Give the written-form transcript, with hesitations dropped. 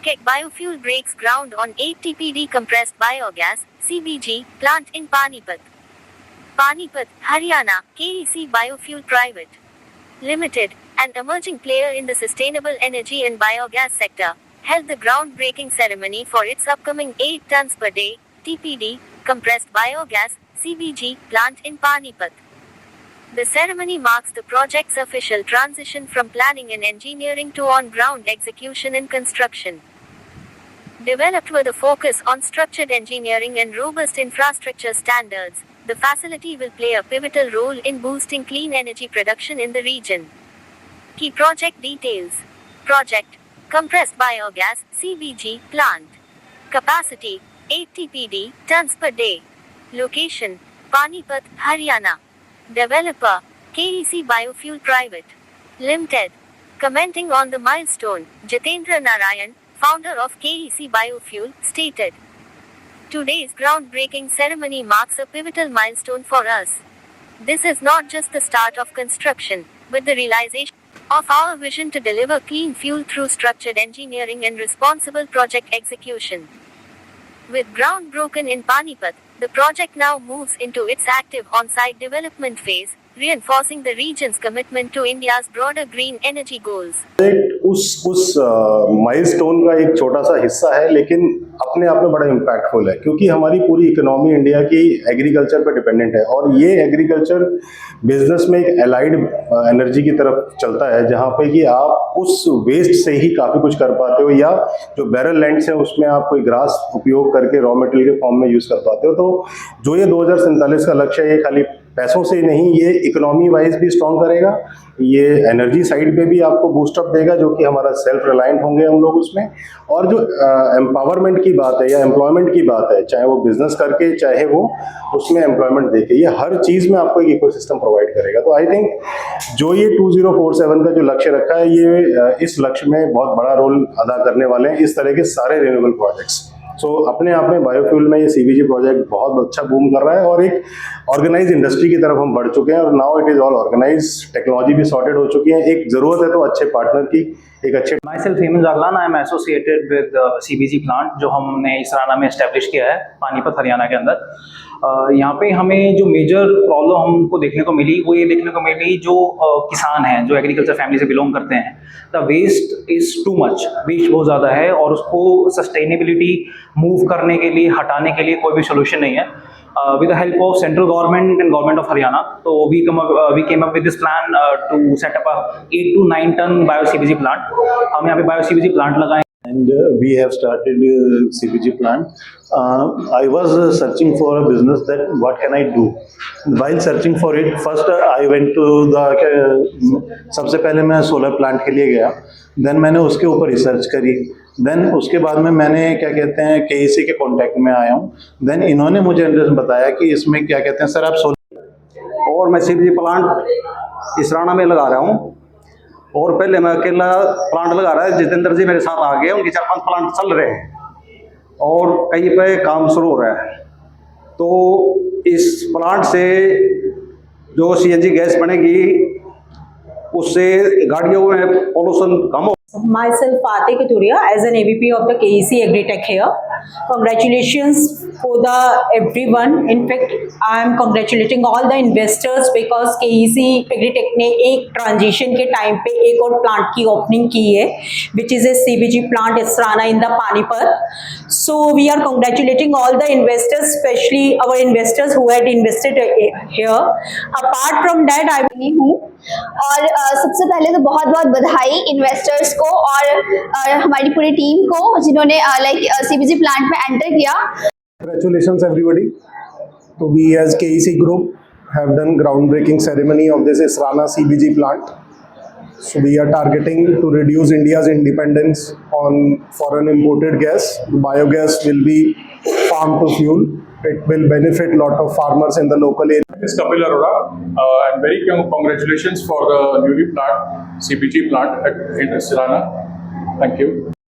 KEC Biofuel breaks ground on 8 TPD compressed biogas (CBG) plant in Panipat. Panipat, Haryana. KEC Biofuel Private Limited, an emerging player in the sustainable energy and biogas sector, held the groundbreaking ceremony for its upcoming 8 tons per day (TPD) compressed biogas (CBG) plant in Panipat. The ceremony marks the project's official transition from planning and engineering to on-ground execution and construction. Developed with a focus on structured engineering and robust infrastructure standards, the facility will play a pivotal role in boosting clean energy production in the region. Key project details. Project: Compressed Biogas (CBG) plant. Capacity: 8 TPD tons per day. Location: Panipat, Haryana. Developer: KEC Biofuel Private Limited. Commenting on the milestone, Jitendra Narayan, founder of KEC Biofuel, stated, "Today's groundbreaking ceremony marks a pivotal milestone for us. This is not just the start of construction, but the realization of our vision to deliver clean fuel through structured engineering and responsible project execution." With ground broken in Panipat, the project now moves into its active on-site development phase, reinforcing the region's commitment to India's broader green energy goals. उस milestone का एक छोटा सा हिस्सा है, लेकिन अपने आप में बड़ा इम्पैक्टफुल है, क्योंकि हमारी पूरी इकोनॉमी इंडिया की एग्रीकल्चर पर डिपेंडेंट है और ये एग्रीकल्चर बिजनेस में एक एलाइड एनर्जी की तरफ चलता है, जहाँ पे कि आप उस वेस्ट से ही काफ़ी कुछ कर पाते हो, या जो बैरल लैंड्स है उसमें आप कोई ग्रास उपयोग करके रॉ मटेरियल के फॉर्म में यूज़ कर पाते हो। तो जो ये 2047 का लक्ष्य है, ये खाली पैसों से नहीं, ये इकोनॉमी वाइज भी स्ट्रॉन्ग करेगा, ये एनर्जी साइड पे भी आपको बूस्टअप देगा, जो कि हमारा सेल्फ रिलायंट होंगे हम लोग उसमें। और जो एम्पावरमेंट की बात है या एम्प्लॉयमेंट की बात है, चाहे वो बिजनेस करके चाहे वो उसमें एम्प्लॉयमेंट देके, ये हर चीज़ में आपको एक इकोसिस्टम प्रोवाइड करेगा। तो आई थिंक जो ये 2047 का जो लक्ष्य रखा है, ये इस लक्ष्य में बहुत बड़ा रोल अदा करने वाले हैं इस तरह के सारे रिन्यूएबल प्रोजेक्ट्स। सो अपने आप में बायोफ्यूल में ये सीबीजी प्रोजेक्ट बहुत अच्छा बूम कर रहा है और एक ऑर्गेनाइज इंडस्ट्री की तरफ हम बढ़ चुके हैं, और now it is all organise, technology भी सॉर्टेड हो चुकी है। एक जरूरत है तो अच्छे पार्टनर की, एक अच्छे। My self Hemant Jaglan, I am associated with CBG plant, जो हमने इसराना में एस्टेब्लिश किया है पानीपत हरियाणा के अंदर। यहाँ पे हमें जो मेजर प्रॉब्लम हमको देखने को मिली, वो ये देखने को मिली, जो किसान हैं, जो एग्रीकल्चर फैमिली से बिलोंग करते हैं, the waste is too much, waste बहुत ज़्यादा है और उसको सस्टेनेबिलिटी मूव करने के लिए, हटाने के लिए कोई भी सोल्यूशन नहीं है। With the help of central government and government of Haryana, so we came up with this plan to set up a 8 to 9 ton bio CBG plant. हम यहाँ पे bio CBG plant लगाए। And we have started CBG plant. I was searching for a business that what can I do. While searching for it, first I went to the सबसे पहले मैं solar plant के लिए गया, then मैंने उसके ऊपर रिसर्च करी, देन उसके बाद में मैंने क्या कहते हैं केईसी के कांटेक्ट में आया हूँ, देन इन्होंने मुझे बताया कि इसमें क्या कहते हैं सर आप सोलर। और मैं सीबीजी प्लांट इसराना में लगा रहा हूँ, और पहले मैं अकेला प्लांट लगा रहा है, जितेंद्र जी मेरे साथ आ गए, उनके 4-5 प्लांट चल रहे हैं और कहीं पे काम शुरू हो रहा है। तो इस प्लांट से जो सीएनजी गैस बनेगी, उससे गाड़ियों में पोल्यूशन कम हो। Myself Fateh Katuria as an AVP of the KEC Agritech here. Congratulations for the everyone. In fact, I am congratulating all the investors because KEC Agritech ने एक ट्रांजिशन के टाइम पे एक और प्लांट की ओपनिंग की है, which is a CBG plant Israna in the Panipat. So we are congratulating all the investors, especially our investors who had invested here. Apart from that, I नहीं हूँ, और सबसे पहले तो बहुत बहुत बधाई इन्वेस्टर्स को और हमारी पूरी टीम को जिन्होंने सीबीजी प्लांट में एंटर किया। Congratulations everybody. So we as KEC Group have done groundbreaking ceremony of this Israna CBG plant. So we are targeting to reduce India's independence on foreign imported gas. The biogas will be farm to fuel. It will benefit a lot of farmers in the local area. This is Kapil Arora, and very congratulations for the newly plant CBG plant at Israna. Thank you.